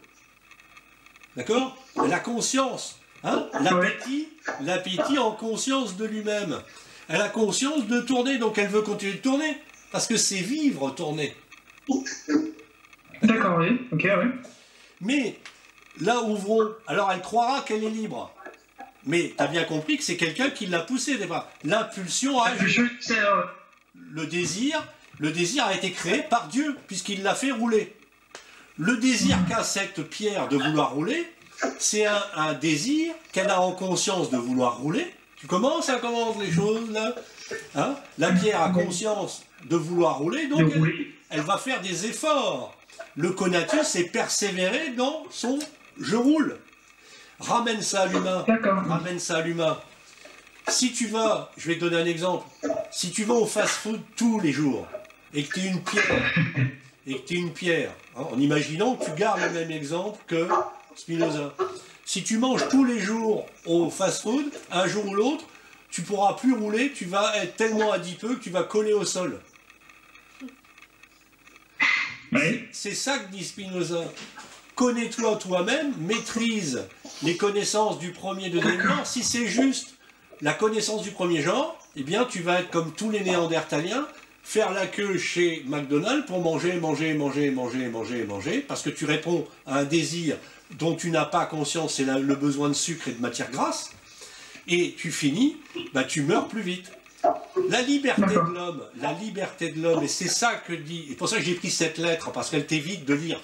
D'accord? Elle a conscience. Hein? L'appétit en conscience de lui-même. Elle a conscience de tourner, donc elle veut continuer de tourner. Parce que c'est vivre, tourner. D'accord, oui. Ok, oui. Mais, là, ouvrons. Alors, elle croira qu'elle est libre. Mais, tu as bien compris que c'est quelqu'un qui l'a poussée, des fois. L'impulsion a agi. Le désir a été créé par Dieu, puisqu'il l'a fait rouler. Le désir qu'a cette pierre de vouloir rouler, c'est un désir qu'elle a en conscience de vouloir rouler. Tu commences les choses, là, hein? La pierre a conscience de vouloir rouler, donc elle va faire des efforts. Le conatus, c'est persévérer dans son « je roule ». Ramène ça à l'humain. Ramène ça à l'humain. Si tu vas, je vais te donner un exemple, si tu vas au fast-food tous les jours, et que tu es une pierre, hein, en imaginant que tu gardes le même exemple que Spinoza. Si tu manges tous les jours au fast-food, un jour ou l'autre, tu pourras plus rouler, tu vas être tellement adipeux que tu vas coller au sol. Oui. C'est ça que dit Spinoza. Connais-toi toi-même, maîtrise les connaissances du premier et deuxième genre. Si c'est juste la connaissance du premier genre, eh bien tu vas être comme tous les Néandertaliens, faire la queue chez McDonald's pour manger, parce que tu réponds à un désir dont tu n'as pas conscience, c'est le besoin de sucre et de matière grasse, et tu finis, bah, tu meurs plus vite. La liberté de l'homme, et c'est ça que dit, et pour ça que j'ai pris cette lettre, parce qu'elle t'évite de lire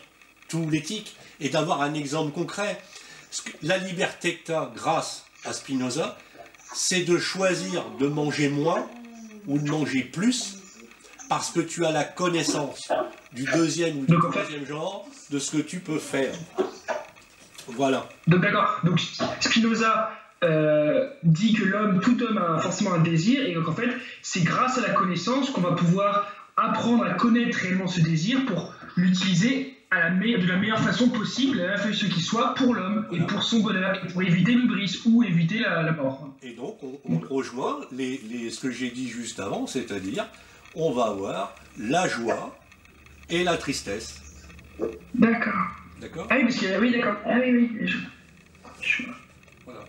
tout l'éthique, et d'avoir un exemple concret. La liberté que tu as grâce à Spinoza, c'est de choisir de manger moins, ou de manger plus, parce que tu as la connaissance du deuxième ou du troisième genre, de ce que tu peux faire. Voilà. Donc d'accord, donc Spinoza dit que tout homme a forcément un désir, et donc en fait, c'est grâce à la connaissance qu'on va pouvoir apprendre à connaître réellement ce désir pour l'utiliser de la meilleure façon possible, la meilleure façon qui soit pour l'homme, voilà. Et pour son bonheur, et pour éviter l'hybris ou éviter la mort. Et donc, on rejoint ce que j'ai dit juste avant, c'est-à-dire, on va avoir la joie et la tristesse. D'accord. D'accord. Ah oui, parce que, oui, d'accord. Ah oui. Voilà.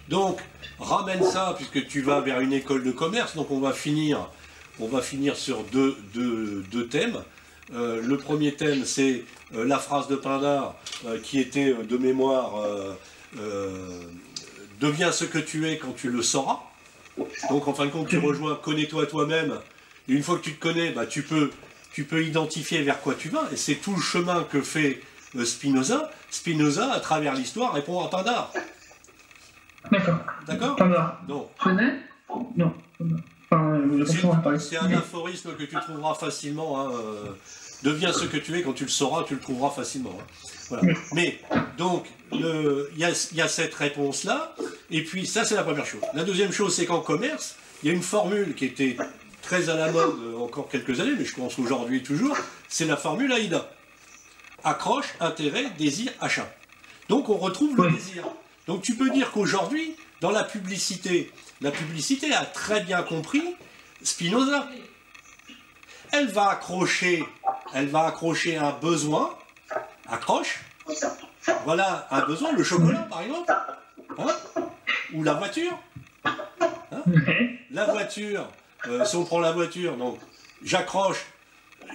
Donc, ramène ça, puisque tu vas vers une école de commerce, donc on va finir sur deux thèmes. Le premier thème, c'est la phrase de Pindare, qui était de mémoire « Deviens ce que tu es quand tu le sauras ». Donc, en fin de compte, tu rejoins « Connais-toi toi-même ». Et une fois que tu te connais, bah, tu peux identifier vers quoi tu vas. Et c'est tout le chemin que fait Spinoza. Spinoza, à travers l'histoire, répond à Pindare. D'accord. Pindare. Non. Non. C'est un aphorisme que tu trouveras facilement. Hein, deviens ce que tu es, quand tu le sauras, tu le trouveras facilement. Hein. Voilà. Mais, donc, il y a cette réponse-là, et puis ça, c'est la première chose. La deuxième chose, c'est qu'en commerce, il y a une formule qui était très à la mode encore quelques années, mais je pense aujourd'hui toujours, c'est la formule AIDA. Accroche, intérêt, désir, achat. Donc, on retrouve le désir. Donc, tu peux dire qu'aujourd'hui, dans la publicité a très bien compris Spinoza. Elle va accrocher un besoin, accroche, voilà un besoin, le chocolat par exemple, hein, ou la voiture. Hein, la voiture, si on prend la voiture, donc j'accroche,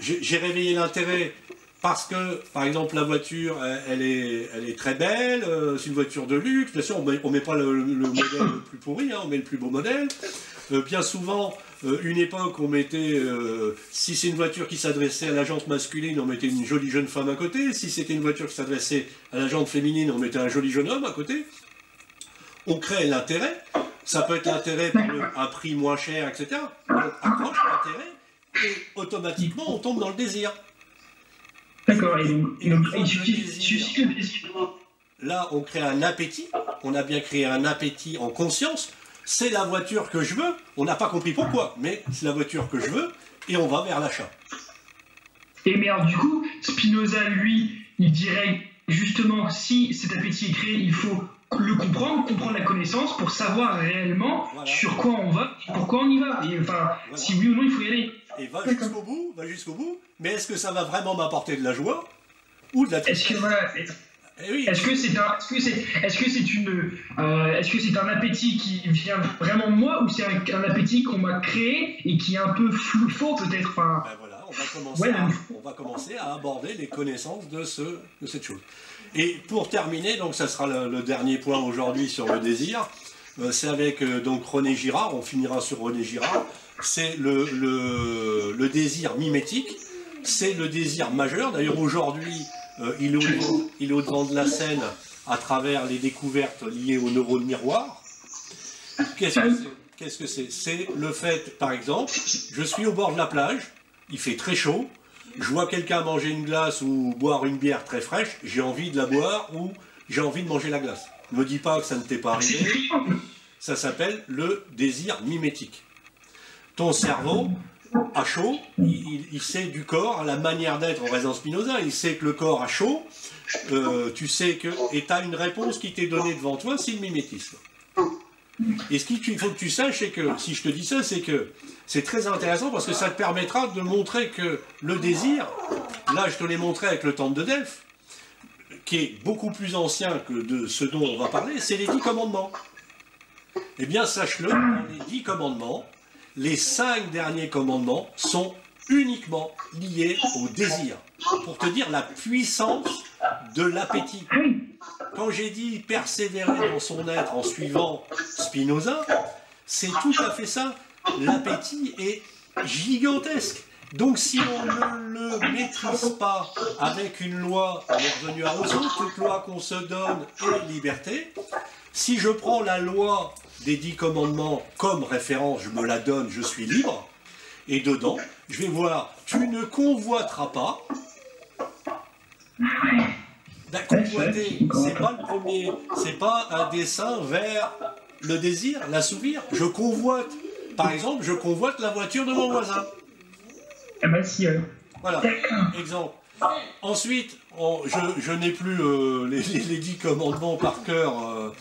j'ai réveillé l'intérêt. Parce que, par exemple, la voiture, elle est très belle, c'est une voiture de luxe, bien sûr, on ne met pas le modèle le plus pourri, hein, on met le plus beau modèle. Bien souvent, une époque, on mettait, si c'est une voiture qui s'adressait à la jante masculine, on mettait une jolie jeune femme à côté. Si c'était une voiture qui s'adressait à la jante féminine, on mettait un joli jeune homme à côté. On crée l'intérêt, ça peut être l'intérêt pour un prix moins cher, etc. On accroche l'intérêt, et automatiquement, on tombe dans le désir. D'accord, et donc il suffit le désir. Là, on crée un appétit, on a bien créé un appétit en conscience, c'est la voiture que je veux, on n'a pas compris pourquoi, mais c'est la voiture que je veux, et on va vers l'achat. Et mais alors du coup, Spinoza, lui, il dirait justement, si cet appétit est créé, il faut le comprendre la connaissance pour savoir réellement sur quoi on va, pourquoi on y va, et enfin, si oui ou non il faut y aller. Et va jusqu'au bout, mais est-ce que ça va vraiment m'apporter de la joie ou de la tristesse? Eh oui. Est-ce que c'est un appétit qui vient vraiment de moi ou c'est un appétit qu'on m'a créé et qui est un peu faux peut-être, enfin... Ben voilà, Ouais, on va commencer à aborder les connaissances de cette chose. Et pour terminer, donc ça sera le dernier point aujourd'hui sur le désir, c'est avec donc René Girard, on finira sur René Girard, c'est le désir mimétique, c'est le désir majeur. D'ailleurs aujourd'hui, il est au devant de la scène à travers les découvertes liées aux neurones miroirs. Qu'est-ce que c'est? C'est le fait, par exemple, je suis au bord de la plage, il fait très chaud, je vois quelqu'un manger une glace ou boire une bière très fraîche, j'ai envie de la boire ou j'ai envie de manger la glace. Ne me dis pas que ça ne t'est pas arrivé, ça s'appelle le désir mimétique. Ton cerveau, à chaud, il sait du corps, à la manière d'être en raison Spinoza, il sait que le corps a chaud, tu sais que, et tu as une réponse qui t'est donnée devant toi, c'est le mimétisme. Et ce qu'il faut que tu saches, c'est que, si je te dis ça, c'est que c'est très intéressant parce que ça te permettra de montrer que le désir, là je te l'ai montré avec le temple de Delphes, qui est beaucoup plus ancien que de ce dont on va parler, c'est les 10 commandements. Eh bien, sache-le, dans les 10 commandements, les 5 derniers commandements sont uniquement liés au désir, pour te dire la puissance de l'appétit. Quand j'ai dit persévérer dans son être en suivant Spinoza, c'est tout à fait ça. L'appétit est gigantesque. Donc si on ne le maîtrise pas avec une loi, on est revenu à Rousseau, toute loi qu'on se donne est liberté. Si je prends la loi des 10 commandements comme référence, je me la donne, je suis libre. Et dedans, je vais voir, tu ne convoiteras pas. Convoiter, c'est pas le premier, c'est pas un dessin vers le désir, l'assouvir. Je convoite, par exemple, je convoite la voiture de mon voisin. Ah bah si, voilà, exemple. Ensuite, je n'ai plus les 10 commandements par cœur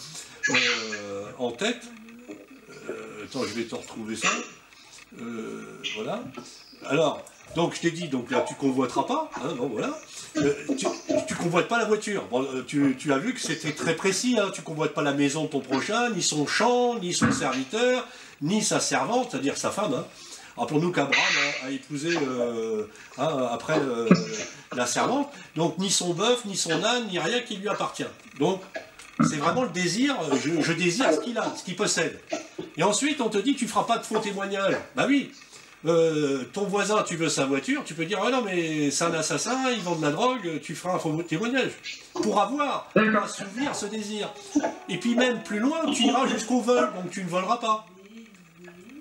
en tête. Attends, je vais te retrouver ça. Voilà. Alors, donc je t'ai dit, donc là tu convoiteras pas, hein, bon voilà. Tu convoites pas la voiture. Bon, tu as vu que c'était très précis, hein, tu convoites pas la maison de ton prochain, ni son champ, ni son serviteur, ni sa servante, c'est-à-dire sa femme. Hein. Rappelons-nous qu'Abraham a épousé après la servante, donc ni son bœuf, ni son âne, ni rien qui lui appartient. Donc c'est vraiment le désir, je désire ce qu'il a, ce qu'il possède. Et ensuite on te dit tu feras pas de faux témoignages. Bah oui. Ton voisin, tu veux sa voiture, tu peux dire oh non mais c'est un assassin, il vend de la drogue, tu feras un faux témoignage pour assouvir ce désir. Et puis même plus loin, tu iras jusqu'au vol, donc tu ne voleras pas.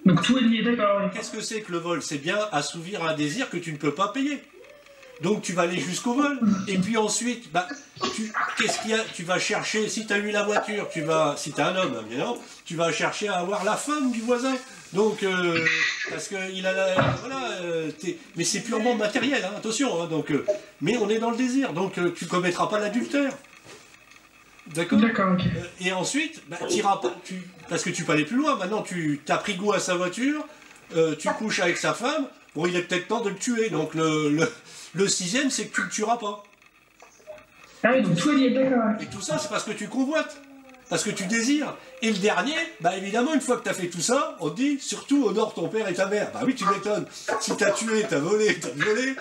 Donc tout est lié, d'accord. Qu'est-ce que c'est que le vol? C'est bien assouvir un désir que tu ne peux pas payer. Donc tu vas aller jusqu'au vol. Et puis ensuite, bah, qu'est-ce qu'il y a? Tu vas chercher, si tu as eu la voiture, si tu es un homme, évidemment, tu vas chercher à avoir la femme du voisin. Donc, parce qu'il a mais c'est purement matériel, hein, attention. Hein, donc, mais on est dans le désir, donc tu commettras pas l'adultère. D'accord. D'accord, ok. Et ensuite, bah, parce que tu peux aller plus loin. Maintenant, tu as pris goût à sa voiture, tu couches avec sa femme. Bon, il est peut-être temps de le tuer. Donc, le sixième, c'est que tu le tueras pas. Ah oui, donc tout est lié, d'accord. Et tout ça, c'est parce que tu convoites. Parce que tu désires. Et le dernier, bah évidemment, une fois que tu as fait tout ça, on te dit, surtout honore ton père et ta mère. Bah oui, tu m'étonnes. Si tu as tué, tu as volé, tu as violé,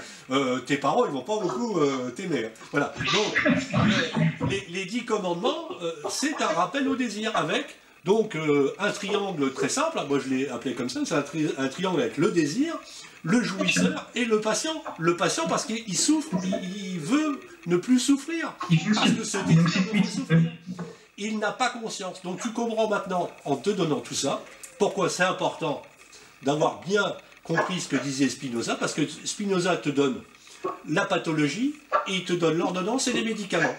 tes parents, ils vont pas beaucoup t'aimer. Voilà. Donc, les 10 commandements, c'est un rappel au désir avec, donc, un triangle très simple, moi je l'ai appelé comme ça, c'est un triangle avec le désir, le jouisseur et le patient. Le patient parce qu'il souffre, il veut ne plus souffrir. Parce que ce désir ne veut souffrir. Il n'a pas conscience. Donc tu comprends maintenant, en te donnant tout ça, pourquoi c'est important d'avoir bien compris ce que disait Spinoza, parce que Spinoza te donne la pathologie et il te donne l'ordonnance et les médicaments.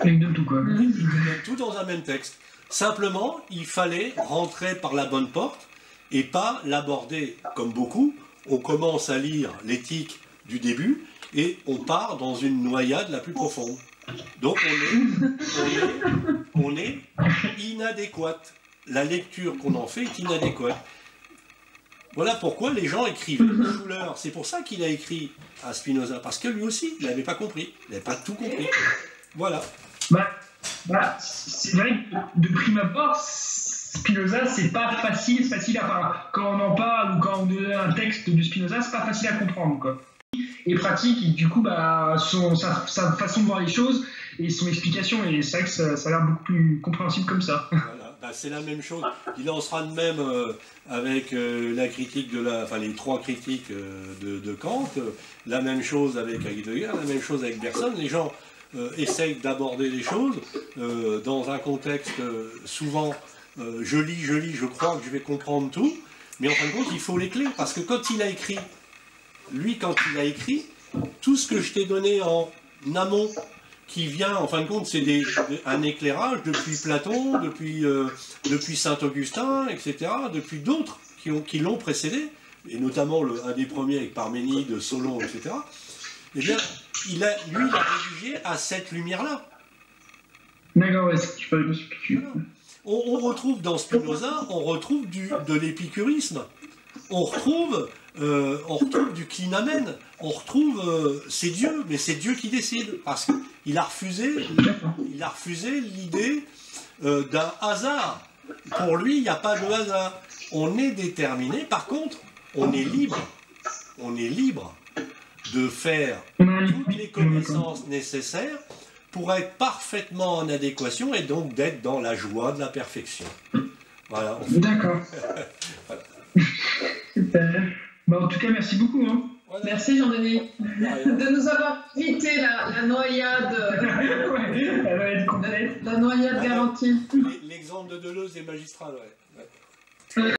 Il donne tout, quoi. Il te donne tout dans un même texte. Simplement, il fallait rentrer par la bonne porte et pas l'aborder comme beaucoup. On commence à lire l'éthique du début et on part dans une noyade la plus profonde. Donc on est inadéquate. La lecture qu'on en fait est inadéquate. Voilà pourquoi les gens écrivent. Schuller, c'est pour ça qu'il a écrit à Spinoza, parce que lui aussi, il n'avait pas compris. Il n'avait pas tout compris. Voilà. C'est vrai que de prime abord, Spinoza, c'est pas facile quand on en parle ou quand on donne un texte de Spinoza, c'est pas facile à comprendre, quoi. Et pratique, et du coup, sa façon de voir les choses et son explication, et c'est vrai que ça a l'air beaucoup plus compréhensible comme ça. Voilà. C'est la même chose. Il en sera de même avec la critique les trois critiques de Kant, la même chose avec Heidegger, la même chose avec Bergson. Les gens essayent d'aborder les choses dans un contexte souvent je lis, je crois que je vais comprendre tout, mais en fin de compte, il faut les clés, parce que quand il a écrit, tout ce que je t'ai donné en amont, qui vient, en fin de compte, c'est un éclirage depuis Platon, depuis Saint-Augustin, etc., depuis d'autres qui l'ont précédé, et notamment un des premiers avec Parménide, Solon, etc., eh bien, lui, il a rédigé à cette lumière-là. D'accord, ouais, c'est ce que je on retrouve dans Spinoza, de l'épicurisme, on retrouve du klinamen, on retrouve c'est Dieu, mais c'est Dieu qui décide, parce qu'il a refusé l'idée d'un hasard. Pour lui, il n'y a pas de hasard. On est déterminé, par contre, on est libre de faire toutes les connaissances nécessaires pour être parfaitement en adéquation et donc d'être dans la joie de la perfection. Voilà. D'accord. Voilà. Super. En tout cas, merci beaucoup. Hein. Voilà. Merci Jean-Denis de nous avoir évité la noyade. Ouais, elle va être complète. La noyade garantie. L'exemple de Deleuze est magistral, ouais.